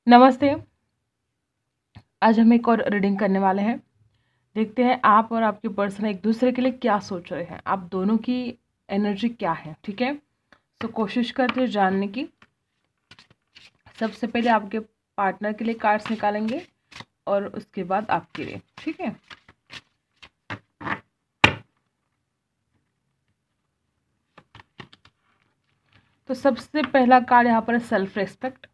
नमस्ते। आज हम एक और रीडिंग करने वाले हैं। देखते हैं आप और आपके पर्सन एक दूसरे के लिए क्या सोच रहे हैं, आप दोनों की एनर्जी क्या है। ठीक है, तो कोशिश करते हैं जानने की। सबसे पहले आपके पार्टनर के लिए कार्ड्स निकालेंगे और उसके बाद आपके लिए। ठीक है, तो सबसे पहला कार्ड यहाँ पर है सेल्फ रिस्पेक्ट।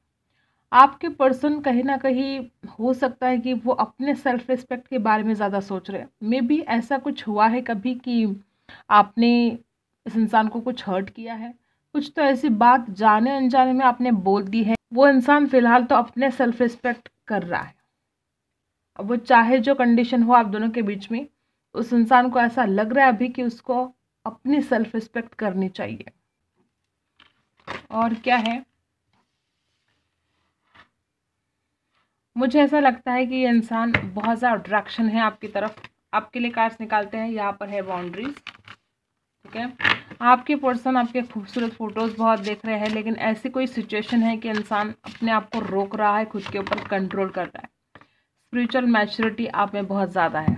आपके पर्सन कहीं ना कहीं हो सकता है कि वो अपने सेल्फ रिस्पेक्ट के बारे में ज़्यादा सोच रहे हैं। मे बी ऐसा कुछ हुआ है कभी कि आपने इस इंसान को कुछ हर्ट किया है, कुछ तो ऐसी बात जाने अनजाने में आपने बोल दी है। वो इंसान फिलहाल तो अपने सेल्फ रिस्पेक्ट कर रहा है। अब वो चाहे जो कंडीशन हो आप दोनों के बीच में, उस इंसान को ऐसा लग रहा है अभी कि उसको अपनी सेल्फ रिस्पेक्ट करनी चाहिए। और क्या है, मुझे ऐसा लगता है कि ये इंसान बहुत ज़्यादा अट्रैक्शन है आपकी तरफ। आपके लिए कार्ड्स निकालते हैं। यहाँ पर है बाउंड्रीज। ठीक है, आपके पर्सन आपके खूबसूरत फोटोज़ बहुत देख रहे हैं, लेकिन ऐसी कोई सिचुएशन है कि इंसान अपने आप को रोक रहा है, खुद के ऊपर कंट्रोल कर रहा है। स्पिरिचुअल मैच्योरिटी आप में बहुत ज़्यादा है,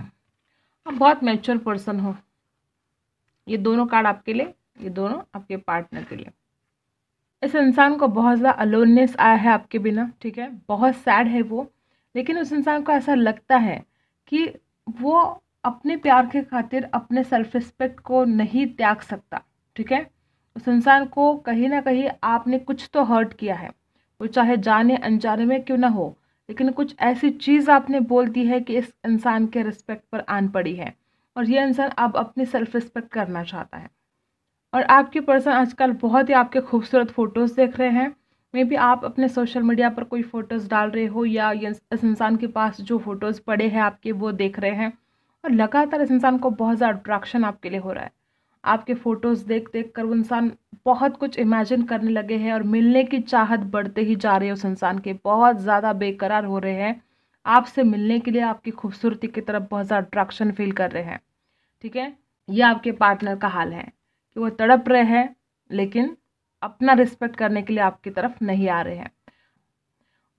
आप बहुत मैच्योर पर्सन हो। ये दोनों कार्ड आपके लिए, ये दोनों आपके पार्टनर के लिए। इस इंसान को बहुत ज़्यादा अलोननेस आया है आपके बिना। ठीक है, बहुत सैड है वो, लेकिन उस इंसान को ऐसा लगता है कि वो अपने प्यार के खातिर अपने सेल्फ रिस्पेक्ट को नहीं त्याग सकता। ठीक है, उस इंसान को कहीं ना कहीं आपने कुछ तो हर्ट किया है, वो चाहे जाने अनजाने में क्यों ना हो, लेकिन कुछ ऐसी चीज़ आपने बोल दी है कि इस इंसान के रिस्पेक्ट पर आन पड़ी है, और ये इंसान अब अपनी सेल्फ रिस्पेक्ट करना चाहता है। और आपके पर्सन आजकल बहुत ही आपके खूबसूरत फ़ोटोज़ देख रहे हैं। मे बी आप अपने सोशल मीडिया पर कोई फ़ोटोज़ डाल रहे हो, या इस इंसान के पास जो फ़ोटोज़ पड़े हैं आपके वो देख रहे हैं, और लगातार इस इंसान को बहुत ज़्यादा अट्रैक्शन आपके लिए हो रहा है। आपके फ़ोटोज़ देख देख कर वो इंसान बहुत कुछ इमेजिन करने लगे हैं, और मिलने की चाहत बढ़ते ही जा रही है उस इंसान के। बहुत ज़्यादा बेकरार हो रहे हैं आपसे मिलने के लिए, आपकी खूबसूरती की तरफ बहुत ज़्यादा अट्रैक्शन फील कर रहे हैं। ठीक है, ये आपके पार्टनर का हाल है कि वो तड़प रहे हैं, लेकिन अपना रिस्पेक्ट करने के लिए आपकी तरफ नहीं आ रहे हैं।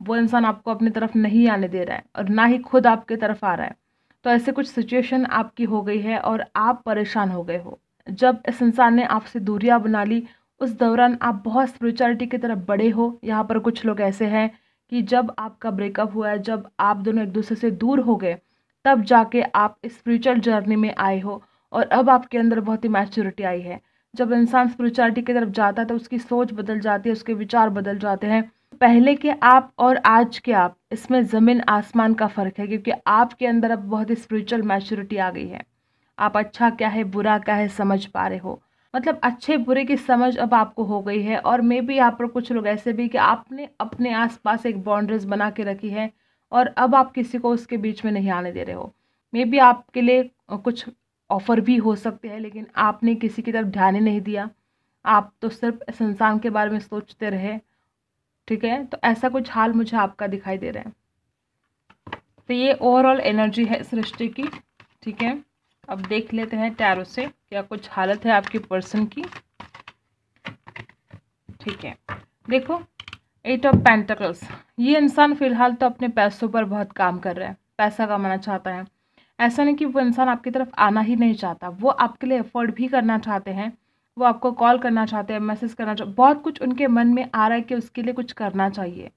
वो इंसान आपको अपनी तरफ नहीं आने दे रहा है, और ना ही खुद आपकी तरफ आ रहा है। तो ऐसे कुछ सिचुएशन आपकी हो गई है और आप परेशान हो गए हो। जब इस इंसान ने आपसे दूरियां बना ली, उस दौरान आप बहुत स्पिरिचुअलिटी की तरफ बढ़े हो। यहाँ पर कुछ लोग ऐसे हैं कि जब आपका ब्रेकअप हुआ है, जब आप दोनों एक दूसरे से दूर हो गए, तब जाके आप स्पिरिचुअल जर्नी में आए हो, और अब आपके अंदर बहुत ही मैच्योरिटी आई है। जब इंसान स्पिरिचुअलिटी की तरफ जाता है तो उसकी सोच बदल जाती है, उसके विचार बदल जाते हैं। पहले के आप और आज के आप, इसमें ज़मीन आसमान का फ़र्क है, क्योंकि आपके अंदर अब बहुत ही स्पिरिचुअल मैच्योरिटी आ गई है। आप अच्छा क्या है बुरा क्या है समझ पा रहे हो। मतलब अच्छे बुरे की समझ अब आपको हो गई है। और मे बी यहाँ पर कुछ लोग ऐसे भी कि आपने अपने आसपास एक बाउंड्रीज बना के रखी है, और अब आप किसी को उसके बीच में नहीं आने दे रहे हो। मे बी आपके लिए कुछ ऑफर भी हो सकते हैं, लेकिन आपने किसी की तरफ ध्यान ही नहीं दिया। आप तो सिर्फ इस इंसान के बारे में सोचते रहे। ठीक है, तो ऐसा कुछ हाल मुझे आपका दिखाई दे रहा है। तो ये ओवरऑल एनर्जी है सृष्टि की। ठीक है, अब देख लेते हैं टैरो से क्या कुछ हालत है आपके पर्सन की। ठीक है, देखो, 8 ऑफ पेंटिकल्स। ये इंसान फिलहाल तो अपने पैसों पर बहुत काम कर रहा है, पैसा कमाना चाहता है। ऐसा नहीं कि वो इंसान आपकी तरफ आना ही नहीं चाहता, वो आपके लिए एफर्ट भी करना चाहते हैं। वो आपको कॉल करना चाहते हैं, मैसेज करना चाहते, बहुत कुछ उनके मन में आ रहा है कि उसके लिए कुछ करना चाहिए।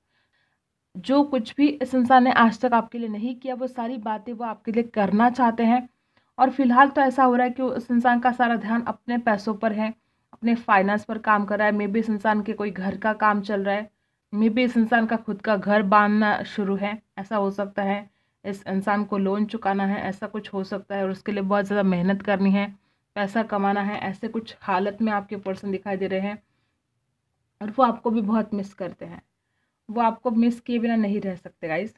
जो कुछ भी इस इंसान ने आज तक आपके लिए नहीं किया, वो सारी बातें वो आपके लिए करना चाहते हैं। और फिलहाल तो ऐसा हो रहा है कि उस इंसान का सारा ध्यान अपने पैसों पर है, अपने फाइनेंस पर काम कर रहा है। मे बी इस इंसान के कोई घर का काम चल रहा है, मे बी इस इंसान का खुद का घर बांधना शुरू है, ऐसा हो सकता है। इस इंसान को लोन चुकाना है, ऐसा कुछ हो सकता है, और उसके लिए बहुत ज़्यादा मेहनत करनी है, पैसा कमाना है। ऐसे कुछ हालत में आपके पर्सन दिखाई दे रहे हैं, और वो आपको भी बहुत मिस करते हैं। वो आपको मिस किए बिना नहीं रह सकते गाइस।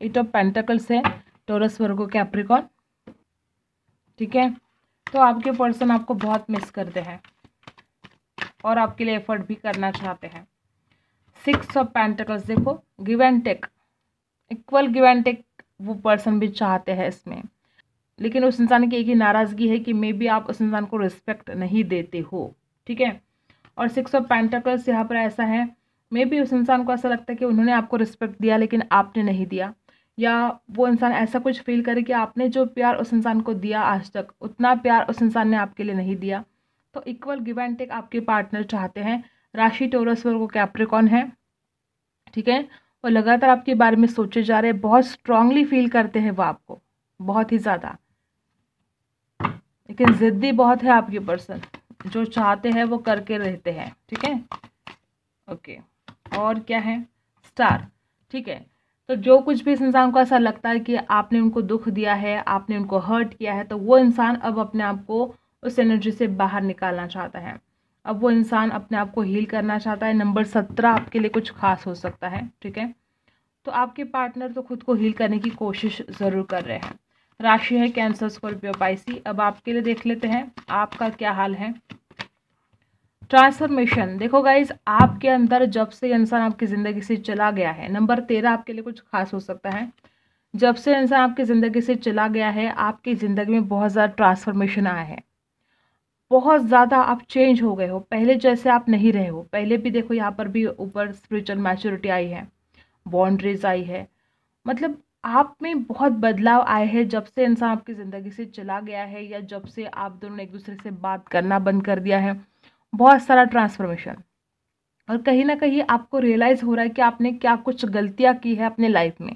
8 ऑफ पेंटिकल्स है, टॉरस वर्गो कैप्रिकॉन। ठीक है, तो आपके पर्सन आपको बहुत मिस करते हैं और आपके लिए एफर्ट भी करना चाहते हैं। 6 ऑफ पेंटिकल्स, देखो, give and take, equal give and take वो पर्सन भी चाहते हैं इसमें। लेकिन उस इंसान की एक ही नाराज़गी है कि मे बी आप उस इंसान को रिस्पेक्ट नहीं देते हो। ठीक है, और 6 ऑफ पेंटिकल्स यहाँ पर ऐसा है, मे बी उस इंसान को ऐसा लगता है कि उन्होंने आपको रिस्पेक्ट दिया लेकिन आपने नहीं दिया, या वो इंसान ऐसा कुछ फील करे कि आपने जो प्यार उस इंसान को दिया आज तक, उतना प्यार उस इंसान ने आपके लिए नहीं दिया। तो इक्वल गिव एंड टेक आपके पार्टनर चाहते हैं। राशि टोरस, वर्गो, कैप्रिकॉर्न है, ठीक है। और लगातार आपके बारे में सोचे जा रहे हैं, बहुत स्ट्रांगली फील करते हैं वो आपको, बहुत ही ज़्यादा, लेकिन ज़िद्दी बहुत है आपके पर्सन, जो चाहते हैं वो करके रहते हैं, ठीक है। ओके, और क्या है, स्टार, ठीक है। तो जो कुछ भी इस इंसान को ऐसा लगता है कि आपने उनको दुख दिया है, आपने उनको हर्ट किया है, तो वो इंसान अब अपने आप को उस एनर्जी से बाहर निकालना चाहता है। अब वो इंसान अपने आप को हील करना चाहता है। नंबर 17 आपके लिए कुछ खास हो सकता है, ठीक है। तो आपके पार्टनर तो खुद को हील करने की कोशिश ज़रूर कर रहे हैं। राशि है कैंसर, स्कॉर्पियो, पाइसी। अब आपके लिए देख लेते हैं आपका क्या हाल है। ट्रांसफॉर्मेशन, देखो गाइज, आपके अंदर जब से इंसान आपकी ज़िंदगी से चला गया है, नंबर 13 आपके लिए कुछ खास हो सकता है। जब से इंसान आपकी ज़िंदगी से चला गया है, आपकी ज़िंदगी में बहुत ज़्यादा ट्रांसफॉर्मेशन आया है, बहुत ज़्यादा आप चेंज हो गए हो, पहले जैसे आप नहीं रहे हो। पहले भी देखो, यहाँ पर भी ऊपर स्पिरिचुअल मैच्योरिटी आई है, बाउंड्रीज आई है, मतलब आप में बहुत बदलाव आए हैं जब से इंसान आपकी ज़िंदगी से चला गया है, या जब से आप दोनों ने एक दूसरे से बात करना बंद कर दिया है। बहुत सारा ट्रांसफॉर्मेशन, और कहीं ना कहीं आपको रियलाइज़ हो रहा है कि आपने क्या कुछ गलतियाँ की है अपने लाइफ में।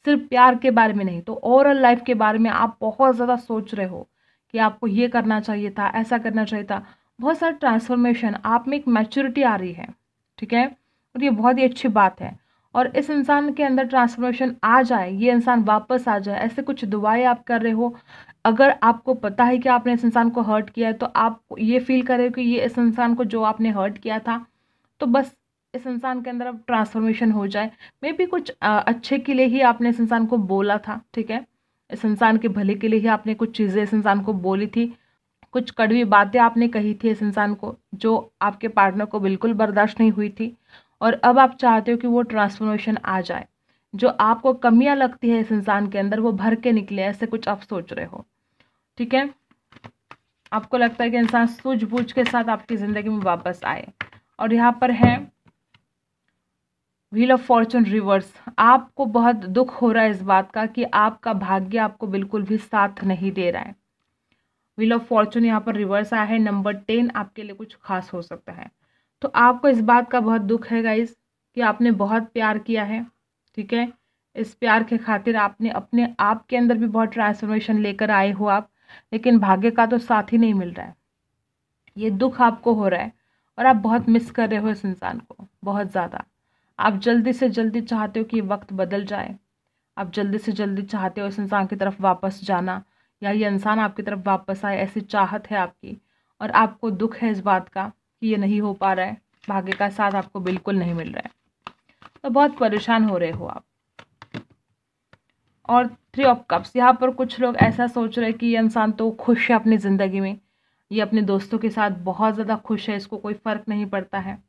सिर्फ प्यार के बारे में नहीं, तो ओवरऑल लाइफ के बारे में आप बहुत ज़्यादा सोच रहे हो कि आपको ये करना चाहिए था, ऐसा करना चाहिए था। बहुत सारा ट्रांसफॉर्मेशन, आप में एक मैच्योरिटी आ रही है, ठीक है, और ये बहुत ही अच्छी बात है। और इस इंसान के अंदर ट्रांसफॉर्मेशन आ जाए, ये इंसान वापस आ जाए, ऐसे कुछ दुआएं आप कर रहे हो। अगर आपको पता है कि आपने इस इंसान को हर्ट किया है, तो आप ये फील कर रहे हो कि ये इस इंसान को जो आपने हर्ट किया था, तो बस इस इंसान के अंदर अब ट्रांसफॉर्मेशन हो जाए। मे बी कुछ अच्छे के लिए ही आपने इस इंसान को बोला था, ठीक है, इस इंसान के भले के लिए ही आपने कुछ चीज़ें इस इंसान को बोली थी, कुछ कड़वी बातें आपने कही थी इस इंसान को, जो आपके पार्टनर को बिल्कुल बर्दाश्त नहीं हुई थी। और अब आप चाहते हो कि वो ट्रांसफॉर्मेशन आ जाए, जो आपको कमियां लगती है इस इंसान के अंदर वो भर के निकले, ऐसे कुछ आप सोच रहे हो, ठीक है। आपको लगता है कि इंसान सूझबूझ के साथ आपकी ज़िंदगी में वापस आए। और यहाँ पर है व्हील ऑफ फॉर्चून रिवर्स। आपको बहुत दुख हो रहा है इस बात का कि आपका भाग्य आपको बिल्कुल भी साथ नहीं दे रहा है। व्हील ऑफ फॉर्चून यहाँ पर रिवर्स आया है। नंबर 10 आपके लिए कुछ खास हो सकता है। तो आपको इस बात का बहुत दुख है गाइज कि आपने बहुत प्यार किया है, ठीक है। इस प्यार के खातिर आपने अपने आप के अंदर भी बहुत ट्रांसफॉर्मेशन लेकर आए हो आप, लेकिन भाग्य का तो साथ ही नहीं मिल रहा है। ये दुख आपको हो रहा है और आप बहुत मिस कर रहे हो इस इंसान को, बहुत ज़्यादा। आप जल्दी से जल्दी चाहते हो कि वक्त बदल जाए, आप जल्दी से जल्दी चाहते हो इस इंसान की तरफ वापस जाना, या ये इंसान आपकी तरफ वापस आए, ऐसी चाहत है आपकी। और आपको दुख है इस बात का कि ये नहीं हो पा रहा है, भाग्य का साथ आपको बिल्कुल नहीं मिल रहा है, तो बहुत परेशान हो रहे हो आप। और 3 ऑफ कप्स, यहाँ पर कुछ लोग ऐसा सोच रहे हैं कि ये इंसान तो खुश है अपनी ज़िंदगी में, ये अपने दोस्तों के साथ बहुत ज़्यादा खुश है, इसको कोई फ़र्क नहीं पड़ता है।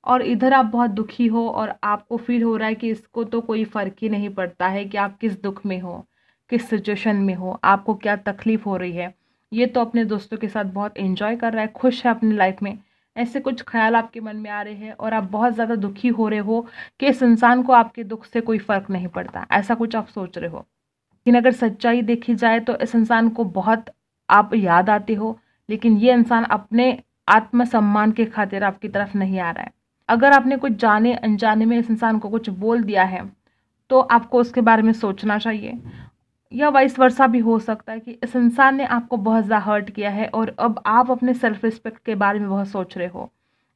और इधर आप बहुत दुखी हो और आपको फील हो रहा है कि इसको तो कोई फ़र्क ही नहीं पड़ता है कि आप किस दुख में हो, किस सिचुएशन में हो, आपको क्या तकलीफ़ हो रही है। ये तो अपने दोस्तों के साथ बहुत एंजॉय कर रहा है, खुश है अपनी लाइफ में। ऐसे कुछ ख्याल आपके मन में आ रहे हैं और आप बहुत ज़्यादा दुखी हो रहे हो कि इस इंसान को आपके दुख से कोई फ़र्क नहीं पड़ता, ऐसा कुछ आप सोच रहे हो। लेकिन अगर सच्चाई देखी जाए तो इस इंसान को बहुत आप याद आते हो, लेकिन ये इंसान अपने आत्मसम्मान के खातिर आपकी तरफ नहीं आ रहा है। अगर आपने कुछ जाने अनजाने में इस इंसान को कुछ बोल दिया है, तो आपको उसके बारे में सोचना चाहिए। या वाइस वर्सा भी हो सकता है कि इस इंसान ने आपको बहुत ज़्यादा हर्ट किया है और अब आप अपने सेल्फ रिस्पेक्ट के बारे में बहुत सोच रहे हो।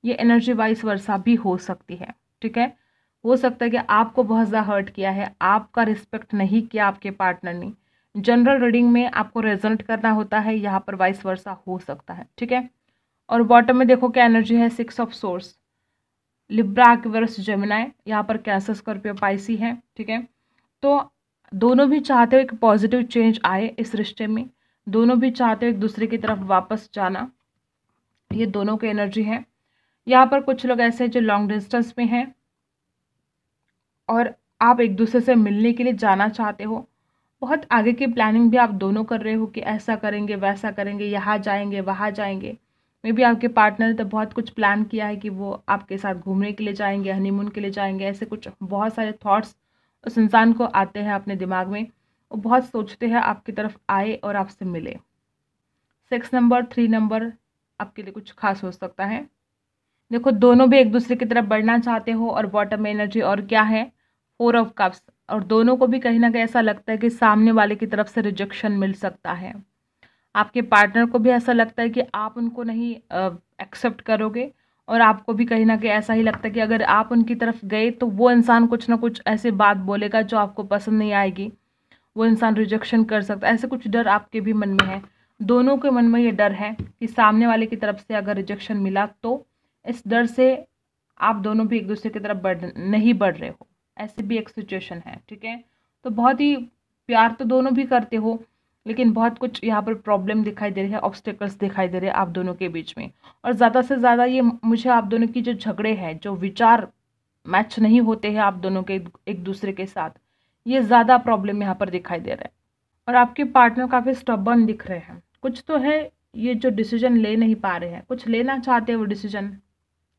ये एनर्जी वाइस वर्सा भी हो सकती है, ठीक है। हो सकता है कि आपको बहुत ज़्यादा हर्ट किया है, आपका रिस्पेक्ट नहीं किया आपके पार्टनर ने। जनरल रीडिंग में आपको रेजल्ट करना होता है, यहाँ पर वाइस वर्सा हो सकता है, ठीक है। और बॉटम में देखो क्या एनर्जी है, 6 of source, Libra, Aquarius, Gemini, यहाँ पर कैंसर, स्कॉर्पियो, पाइसी है, ठीक है। तो दोनों भी चाहते हो एक पॉजिटिव चेंज आए इस रिश्ते में, दोनों भी चाहते हो एक दूसरे की तरफ वापस जाना, ये दोनों की एनर्जी है। यहाँ पर कुछ लोग ऐसे हैं जो लॉन्ग डिस्टेंस में हैं और आप एक दूसरे से मिलने के लिए जाना चाहते हो। बहुत आगे की प्लानिंग भी आप दोनों कर रहे हो कि ऐसा करेंगे, वैसा करेंगे, यहाँ जाएंगे, वहाँ जाएंगे। मे बी आपके पार्टनर ने तो बहुत कुछ प्लान किया है कि वो आपके साथ घूमने के लिए जाएंगे, हनीमून के लिए जाएंगे, ऐसे कुछ बहुत सारे थॉट्स उस इंसान को आते हैं अपने दिमाग में। वो बहुत सोचते हैं आपकी तरफ आए और आपसे मिले। 6 नंबर 3 नंबर आपके लिए कुछ खास हो सकता है। देखो दोनों भी एक दूसरे की तरफ बढ़ना चाहते हो और बॉटम में एनर्जी और क्या है 4 ऑफ कप्स, और दोनों को भी कहीं ना कहीं ऐसा लगता है कि सामने वाले की तरफ से रिजेक्शन मिल सकता है। आपके पार्टनर को भी ऐसा लगता है कि आप उनको नहीं एक्सेप्ट करोगे, और आपको भी कहीं ना कहीं ऐसा ही लगता है कि अगर आप उनकी तरफ गए तो वो इंसान कुछ ना कुछ ऐसे बात बोलेगा जो आपको पसंद नहीं आएगी, वो इंसान रिजेक्शन कर सकता है। ऐसे कुछ डर आपके भी मन में है, दोनों के मन में ये डर है कि सामने वाले की तरफ से अगर रिजेक्शन मिला तो इस डर से आप दोनों भी एक दूसरे की तरफ नहीं बढ़ रहे हो। ऐसी भी एक सिचुएशन है, ठीक है। तो बहुत ही प्यार तो दोनों भी करते हो, लेकिन बहुत कुछ यहाँ पर प्रॉब्लम दिखाई दे रही है, ऑब्स्टेकल्स दिखाई दे रहे हैं आप दोनों के बीच में। और ज़्यादा से ज़्यादा ये मुझे आप दोनों की जो झगड़े हैं, जो विचार मैच नहीं होते हैं आप दोनों के एक दूसरे के साथ, ये ज़्यादा प्रॉब्लम यहाँ पर दिखाई दे रहा है। और आपके पार्टनर काफ़ी स्टबर्न दिख रहे हैं, कुछ तो है ये जो डिसीजन ले नहीं पा रहे हैं, कुछ लेना चाहते हैं वो डिसीजन,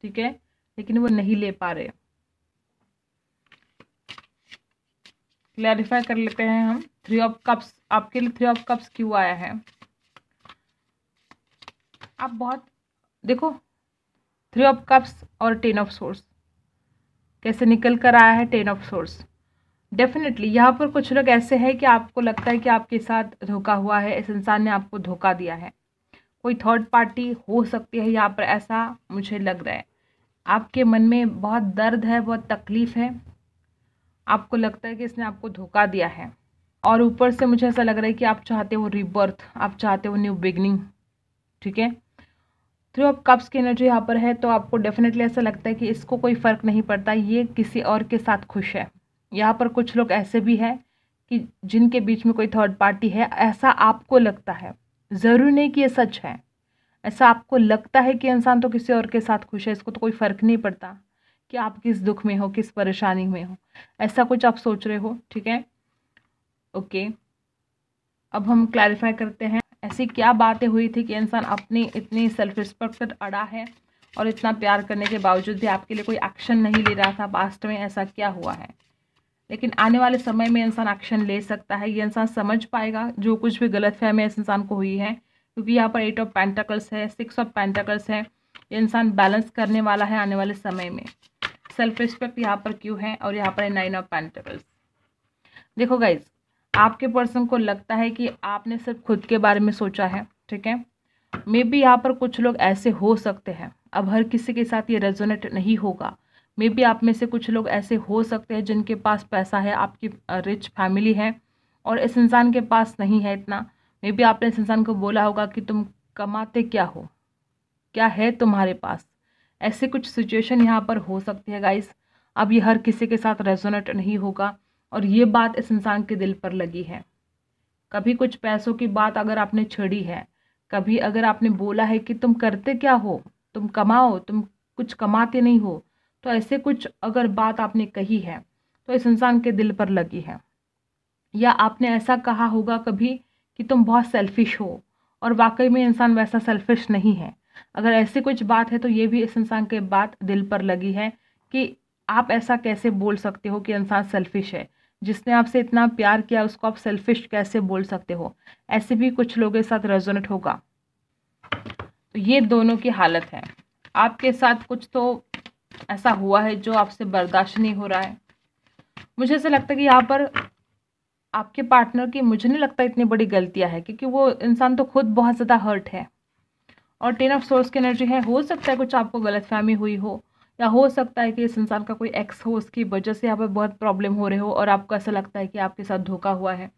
ठीक है, लेकिन वो नहीं ले पा रहे। क्लैरिफाई कर लेते हैं हम। 3 ऑफ कप्स आपके लिए 3 ऑफ कप्स क्यों आया है। आप बहुत देखो 3 ऑफ कप्स और 10 ऑफ सोर्स कैसे निकल कर आया है। 10 ऑफ सोर्स डेफिनेटली यहाँ पर कुछ लोग ऐसे हैं कि आपको लगता है कि आपके साथ धोखा हुआ है, इस इंसान ने आपको धोखा दिया है, कोई थर्ड पार्टी हो सकती है यहाँ पर, ऐसा मुझे लग रहा है। आपके मन में बहुत दर्द है, बहुत तकलीफ है, आपको लगता है कि इसने आपको धोखा दिया है, और ऊपर से मुझे ऐसा लग रहा है कि आप चाहते हो रीबर्थ, आप चाहते हो न्यू बिगनिंग, ठीक है। 3 ऑफ कप्स की एनर्जी यहाँ पर है, तो आपको डेफिनेटली ऐसा लगता है कि इसको कोई फ़र्क नहीं पड़ता, ये किसी और के साथ खुश है। यहाँ पर कुछ लोग ऐसे भी हैं कि जिनके बीच में कोई थर्ड पार्टी है, ऐसा आपको लगता है, ज़रूरी नहीं कि ये सच है, ऐसा आपको लगता है कि इंसान तो किसी और के साथ खुश है, इसको तो कोई फ़र्क नहीं पड़ता कि आप किस दुख में हो, किस परेशानी में हो, ऐसा कुछ आप सोच रहे हो, ठीक है। ओके, अब हम क्लैरिफाई करते हैं ऐसी क्या बातें हुई थी कि इंसान अपनी इतनी सेल्फ रिस्पेक्ट पर अड़ा है और इतना प्यार करने के बावजूद भी आपके लिए कोई एक्शन नहीं ले रहा था। पास्ट में ऐसा क्या हुआ है, लेकिन आने वाले समय में इंसान एक्शन ले सकता है। ये इंसान समझ पाएगा जो कुछ भी गलतफहमी इस इंसान को हुई है, क्योंकि यहाँ पर 8 ऑफ पेंटिकल्स है, 6 ऑफ पेंटिकल्स है। ये इंसान बैलेंस करने वाला है आने वाले समय में। सेल्फ रिस्पेक्ट यहाँ पर क्यों है, और यहाँ पर 9 ऑफ पेंटिकल्स। देखो गाइज, आपके पर्सन को लगता है कि आपने सिर्फ खुद के बारे में सोचा है, ठीक है। मे बी यहाँ पर कुछ लोग ऐसे हो सकते हैं, अब हर किसी के साथ ये रेजोनेट नहीं होगा। मे बी आप में से कुछ लोग ऐसे हो सकते हैं जिनके पास पैसा है, आपकी रिच फैमिली है, और इस इंसान के पास नहीं है इतना। मे बी आपने इस इंसान को बोला होगा कि तुम कमाते क्या हो, क्या है तुम्हारे पास। ऐसे कुछ सिचुएशन यहाँ पर हो सकती है गाइस। अब ये हर किसी के साथ रेजोनेट नहीं होगा, और ये बात इस इंसान के दिल पर लगी है। कभी कुछ पैसों की बात अगर आपने छेड़ी है, कभी अगर आपने बोला है कि तुम करते क्या हो, तुम कमाओ, तुम कुछ कमाते नहीं हो, तो ऐसे कुछ अगर बात आपने कही है तो इस इंसान के दिल पर लगी है। या आपने ऐसा कहा होगा कभी कि तुम बहुत सेल्फिश हो, और वाकई में इंसान वैसा सेल्फिश नहीं है। अगर ऐसी कुछ बात है तो ये भी इस इंसान के बात दिल पर लगी है कि आप ऐसा कैसे बोल सकते हो कि इंसान सेल्फिश है, जिसने आपसे इतना प्यार किया उसको आप सेल्फिश कैसे बोल सकते हो। ऐसे भी कुछ लोगों के साथ रेजोनेट होगा। तो ये दोनों की हालत है। आपके साथ कुछ तो ऐसा हुआ है जो आपसे बर्दाश्त नहीं हो रहा है। मुझे ऐसा लगता है कि यहाँ पर आपके पार्टनर की मुझे नहीं लगता इतनी बड़ी गलतियाँ है, क्योंकि वो इंसान तो खुद बहुत ज़्यादा हर्ट है। और 10 ऑफ सोर्स की एनर्जी है, हो सकता है कुछ आपको गलतफहमी हुई हो, या हो सकता है कि इस इंसान का कोई एक्स हो, उसकी वजह से यहाँ पर बहुत प्रॉब्लम हो रहे हो और आपको ऐसा लगता है कि आपके साथ धोखा हुआ है।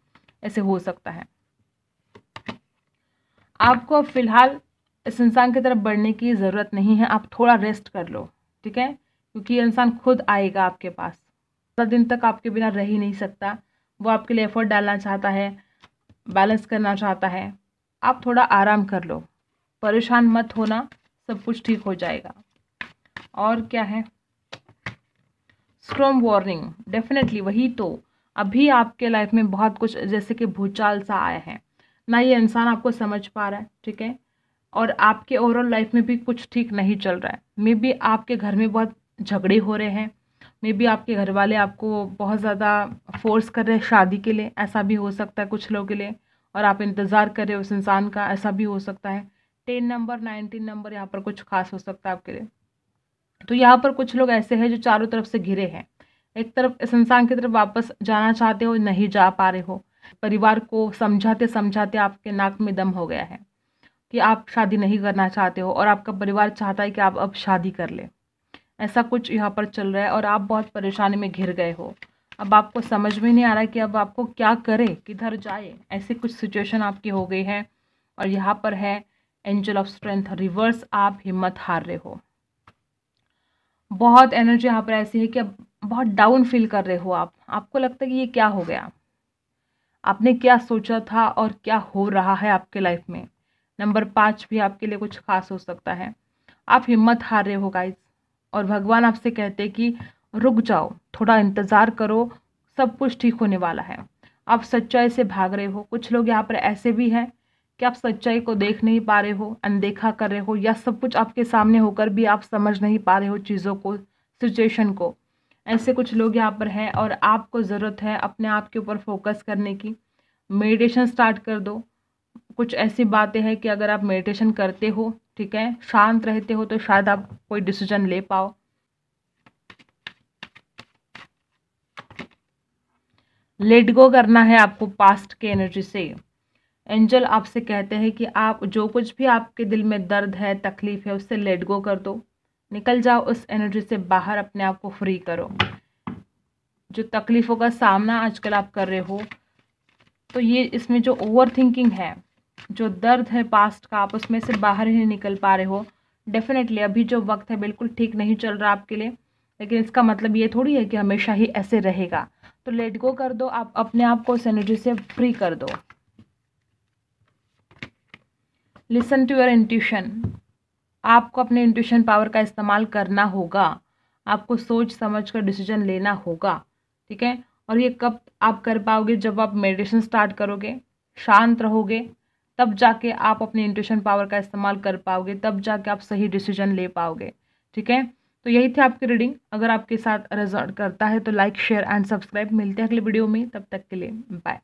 ऐसे हो सकता है। आपको अब फिलहाल इस इंसान की तरफ बढ़ने की ज़रूरत नहीं है, आप थोड़ा रेस्ट कर लो, ठीक है, क्योंकि ये इंसान खुद आएगा आपके पास। ज़्यादा दिन तक आपके बिना रह ही नहीं सकता, वो आपके लिए एफर्ट डालना चाहता है, बैलेंस करना चाहता है। आप थोड़ा आराम कर लो, परेशान मत होना, सब कुछ ठीक हो जाएगा। और क्या है, स्टॉर्म वार्निंग, डेफिनेटली वही तो। अभी आपके लाइफ में बहुत कुछ जैसे कि भूचाल सा आया है, ना ये इंसान आपको समझ पा रहा है, ठीक है, और आपके ओवरऑल लाइफ में भी कुछ ठीक नहीं चल रहा है। मे बी आपके घर में बहुत झगड़े हो रहे हैं, मे बी आपके घर वाले आपको बहुत ज़्यादा फोर्स कर रहे हैं शादी के लिए, ऐसा भी हो सकता है कुछ लोगों के लिए, और आप इंतज़ार कर रहे हो उस इंसान का, ऐसा भी हो सकता है। 10 नंबर 19 नंबर यहाँ पर कुछ खास हो सकता है आपके लिए। तो यहाँ पर कुछ लोग ऐसे हैं जो चारों तरफ से घिरे हैं। एक तरफ इस इंसान की तरफ वापस जाना चाहते हो, नहीं जा पा रहे हो, परिवार को समझाते समझाते आपके नाक में दम हो गया है कि आप शादी नहीं करना चाहते हो, और आपका परिवार चाहता है कि आप अब शादी कर ले। ऐसा कुछ यहाँ पर चल रहा है और आप बहुत परेशानी में घिर गए हो। अब आपको समझ में नहीं आ रहा है कि अब आपको क्या करें, किधर जाए, ऐसी कुछ सिचुएशन आपकी हो गई है। और यहाँ पर है एंजल ऑफ स्ट्रेंथ रिवर्स, आप हिम्मत हार रहे हो। बहुत एनर्जी यहाँ पर ऐसी है कि अब बहुत डाउन फील कर रहे हो आप। आपको लगता है कि ये क्या हो गया, आपने क्या सोचा था और क्या हो रहा है आपके लाइफ में। नंबर 5 भी आपके लिए कुछ खास हो सकता है। आप हिम्मत हार रहे हो गाइस, और भगवान आपसे कहते हैं कि रुक जाओ, थोड़ा इंतज़ार करो, सब कुछ ठीक होने वाला है। आप सच्चाई से भाग रहे हो। कुछ लोग यहाँ पर ऐसे भी हैं कि आप सच्चाई को देख नहीं पा रहे हो, अनदेखा कर रहे हो, या सब कुछ आपके सामने होकर भी आप समझ नहीं पा रहे हो चीज़ों को, सिचुएशन को। ऐसे कुछ लोग यहाँ पर हैं और आपको ज़रूरत है अपने आप के ऊपर फोकस करने की। मेडिटेशन स्टार्ट कर दो। कुछ ऐसी बातें हैं कि अगर आप मेडिटेशन करते हो, ठीक है, शांत रहते हो, तो शायद आप कोई डिसीजन ले पाओ। लेट गो करना है आपको पास्ट के एनर्जी से। एंजल आपसे कहते हैं कि आप जो कुछ भी आपके दिल में दर्द है, तकलीफ है, उससे लेट गो कर दो, निकल जाओ उस एनर्जी से बाहर, अपने आप को फ्री करो। जो तकलीफ़ों का सामना आजकल आप कर रहे हो, तो ये इसमें जो ओवर थिंकिंग है, जो दर्द है पास्ट का, आप उसमें से बाहर ही नहीं निकल पा रहे हो। डेफिनेटली अभी जो वक्त है बिल्कुल ठीक नहीं चल रहा आपके लिए, लेकिन इसका मतलब ये थोड़ी है कि हमेशा ही ऐसे रहेगा। तो लेट गो कर दो, आप अपने आप को उस एनर्जी से फ्री कर दो। Listen to your intuition. आपको अपने इंट्यूशन पावर का इस्तेमाल करना होगा, आपको सोच समझ कर डिसीजन लेना होगा, ठीक है। और ये कब आप कर पाओगे, जब आप मेडिटेशन स्टार्ट करोगे, शांत रहोगे, तब जाके आप अपने इंट्यूशन पावर का इस्तेमाल कर पाओगे, तब जाके आप सही डिसीजन ले पाओगे, ठीक है। तो यही थी आपकी रीडिंग। अगर आपके साथ रिजल्ट करता है तो लाइक शेयर एंड सब्सक्राइब। मिलते हैं अगले वीडियो में, तब तक के लिए बाय।